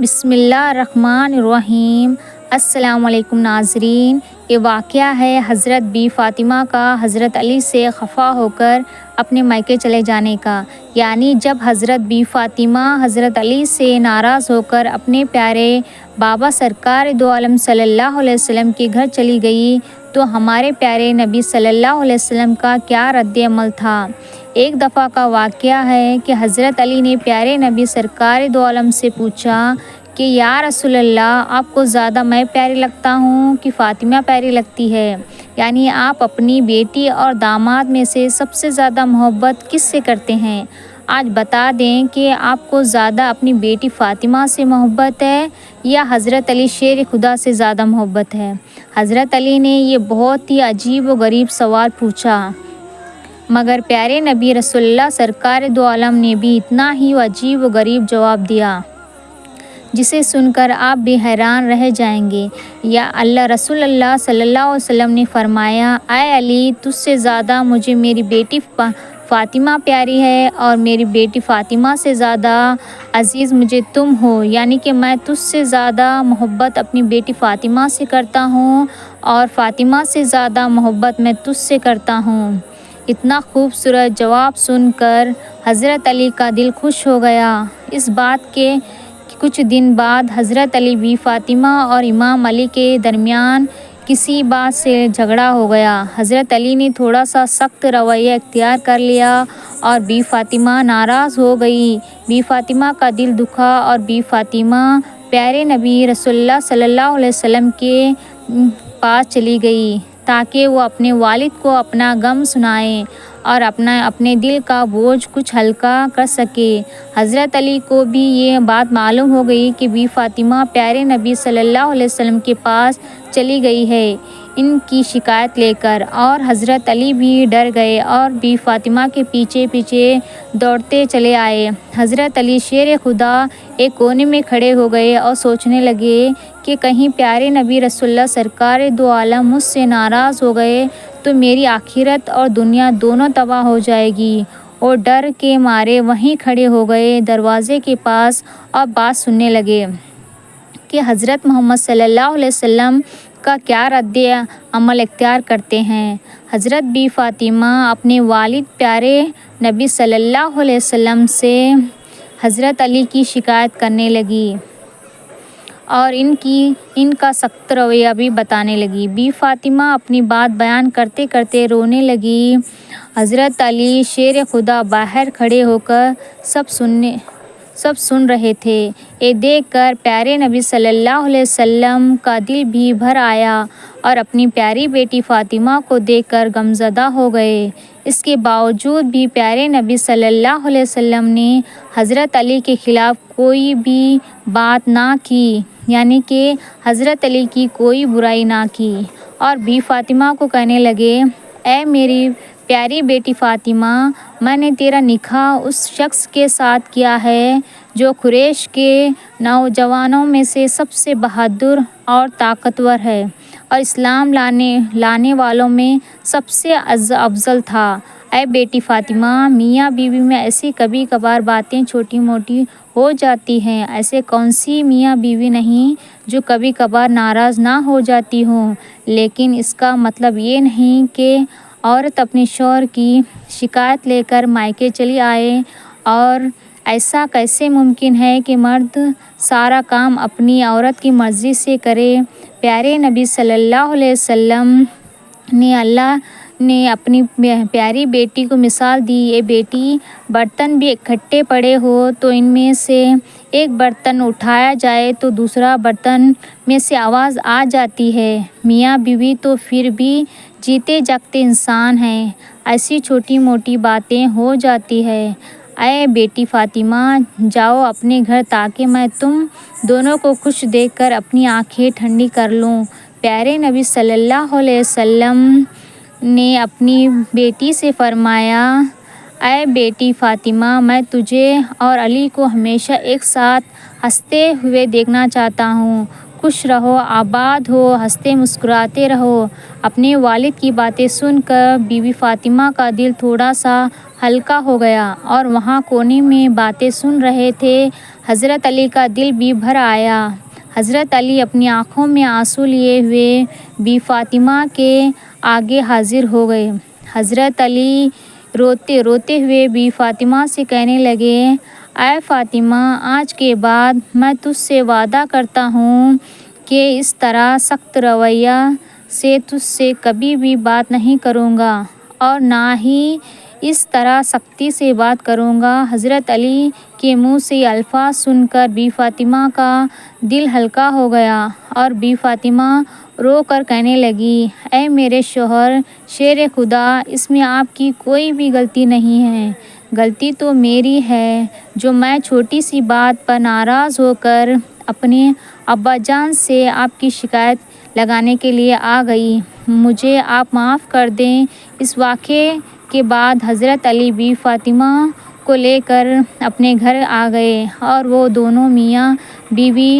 بسم اللہ الرحمن الرحیم۔ السلام علیکم ناظرین۔ یہ واقعہ ہے حضرت بی فاطمہ کا حضرت علی سے خفا ہو کر اپنے میکے چلے جانے کا، یعنی جب حضرت بی فاطمہ حضرت علی سے ناراض ہو کر اپنے پیارے بابا سرکار دو عالم صلی اللہ علیہ وسلم کے گھر چلی گئی تو ہمارے پیارے نبی صلی اللہ علیہ وسلم کا کیا رد عمل تھا۔ ایک دفعہ کا واقعہ ہے کہ حضرت علی نے پیارے نبی سرکار دو عالم سے پوچھا کہ یا رسول اللہ، آپ کو زیادہ میں پیاری لگتا ہوں کہ فاطمہ پیاری لگتی ہے؟ یعنی آپ اپنی بیٹی اور داماد میں سے سب سے زیادہ محبت کس سے کرتے ہیں؟ آج بتا دیں کہ آپ کو زیادہ اپنی بیٹی فاطمہ سے محبت ہے یا حضرت علی شیر خدا سے زیادہ محبت ہے؟ حضرت علی نے یہ بہت ہی عجیب و غریب سوال پوچھا، مگر پیارے نبی رسول اللہ سرکار دو عالم نے بھی اتنا ہی عجیب و غریب جواب دیا جسے سن کر آپ بھی حیران رہ جائیں گے۔ یا اللہ رسول اللہ صلی اللہ علیہ وسلم نے فرمایا، اے علی، تجھ سے زیادہ مجھے میری بیٹی فاطمہ پیاری ہے اور میری بیٹی فاطمہ سے زیادہ عزیز مجھے تم ہو، یعنی کہ میں تجھ سے زیادہ محبت اپنی بیٹی فاطمہ سے کرتا ہوں اور فاطمہ سے زیادہ محبت میں تجھ سے کرتا ہوں۔ اتنا خوبصورت جواب سن کر حضرت علی کا دل خوش ہو گیا۔ اس بات کے کچھ دن بعد حضرت علی بی فاطمہ اور امام علی کے درمیان کسی بات سے جھگڑا ہو گیا۔ حضرت علی نے تھوڑا سا سخت رویہ اختیار کر لیا اور بی فاطمہ ناراض ہو گئی۔ بی فاطمہ کا دل دکھا اور بی فاطمہ پیارے نبی رسول اللہ صلی اللہ علیہ وسلم کے پاس چلی گئی تاکہ وہ اپنے والد کو اپنا غم سنائے اور اپنے دل کا بوجھ کچھ ہلکا کر سکے۔ حضرت علی کو بھی یہ بات معلوم ہو گئی کہ بی فاطمہ پیارے نبی صلی اللہ علیہ وسلم کے پاس چلی گئی ہے ان کی شکایت لے کر، اور حضرت علی بھی ڈر گئے اور بی فاطمہ کے پیچھے پیچھے دوڑتے چلے آئے۔ حضرت علی شیر خدا ایک کونے میں کھڑے ہو گئے اور سوچنے لگے کہ کہیں پیارے نبی رسول اللہ سرکار دو عالم مجھ سے ناراض ہو گئے تو میری آخرت اور دنیا دونوں تباہ ہو جائے گی، اور ڈر کے مارے وہیں کھڑے ہو گئے دروازے کے پاس اور بات سننے لگے کہ حضرت محمد صلی اللہ علیہ وسلم کا کیا رد عمل اختیار کرتے ہیں۔ حضرت بی فاطمہ اپنے والد پیارے نبی صلی اللہ علیہ وسلم سے حضرت علی کی شکایت کرنے لگی اور ان کا سخت رویہ بھی بتانے لگی۔ بی فاطمہ اپنی بات بیان کرتے کرتے رونے لگی۔ حضرت علی شیر خدا باہر کھڑے ہو کر سب سن رہے تھے۔ یہ دیکھ کر پیارے نبی صلی اللہ علیہ وسلم کا دل بھی بھر آیا اور اپنی پیاری بیٹی فاطمہ کو دیکھ کر غمزدہ ہو گئے۔ اس کے باوجود بھی پیارے نبی صلی اللہ علیہ وسلم نے حضرت علی کے خلاف کوئی بھی بات نہ کی، یعنی کہ حضرت علی کی کوئی برائی نہ کی، اور بی فاطمہ کو کہنے لگے، اے میری پیاری بیٹی فاطمہ، میں نے تیرا نکاح اس شخص کے ساتھ کیا ہے جو قریش کے نوجوانوں میں سے سب سے بہادر اور طاقتور ہے اور اسلام لانے والوں میں سب سے افضل تھا۔ اے بیٹی فاطمہ، میاں بیوی میں ایسی کبھی کبھار باتیں چھوٹی موٹی ہو جاتی ہیں، ایسے کون سی میاں بیوی نہیں جو کبھی کبھار ناراض نہ ہو جاتی ہوں، لیکن اس کا مطلب یہ نہیں کہ عورت اپنے شوہر کی شکایت لے کر میکے چلی آئے، اور ایسا کیسے ممکن ہے کہ مرد سارا کام اپنی عورت کی مرضی سے کرے؟ پیارے نبی صلی اللہ علیہ وسلم نے اللہ نے اپنی پیاری بیٹی کو مثال دی، اے بیٹی، برتن بھی اکٹھے پڑے ہو تو ان میں سے ایک برتن اٹھایا جائے تو دوسرا برتن میں سے آواز آ جاتی ہے۔ میاں بیوی تو پھر بھی جیتے جاگتے انسان ہیں، ایسی چھوٹی موٹی باتیں ہو جاتی ہیں۔ اے بیٹی فاطمہ، جاؤ اپنے گھر تاکہ میں تم دونوں کو خوش دیکھ کر اپنی آنکھیں ٹھنڈی کر لوں۔ پیارے نبی صلی اللہ علیہ وسلم نے اپنی بیٹی سے فرمایا، اے بیٹی فاطمہ، میں تجھے اور علی کو ہمیشہ ایک ساتھ ہنستے ہوئے دیکھنا چاہتا ہوں۔ خوش رہو، آباد ہو، ہنستے مسکراتے رہو۔ اپنے والد کی باتیں سن کر بی بی فاطمہ کا دل تھوڑا سا ہلکا ہو گیا، اور وہاں کونے میں باتیں سن رہے تھے حضرت علی کا دل بھی بھر آیا۔ حضرت علی اپنی آنکھوں میں آنسو لیے ہوئے بی فاطمہ کے آگے حاضر ہو گئے۔ حضرت علی روتے روتے ہوئے بی فاطمہ سے کہنے لگے، اے فاطمہ، آج کے بعد میں تجھ سے وعدہ کرتا ہوں کہ اس طرح سخت رویہ سے تجھ سے کبھی بھی بات نہیں کروں گا، اور نہ ہی اس طرح سختی سے بات کروں گا۔ حضرت علی کے منہ سے یہ الفاظ سن کر بی فاطمہ کا دل ہلکا ہو گیا، اور بی فاطمہ رو کر کہنے لگی، اے میرے شوہر، شیر خدا، اس میں آپ کی کوئی بھی غلطی نہیں ہے۔ غلطی تو میری ہے جو میں چھوٹی سی بات پر ناراض ہو کر اپنے ابا جان سے آپ کی شکایت لگانے کے لیے آ گئی، مجھے آپ معاف کر دیں۔ اس واقعے کے بعد حضرت علی بی فاطمہ کو لے کر اپنے گھر آ گئے، اور وہ دونوں میاں بیوی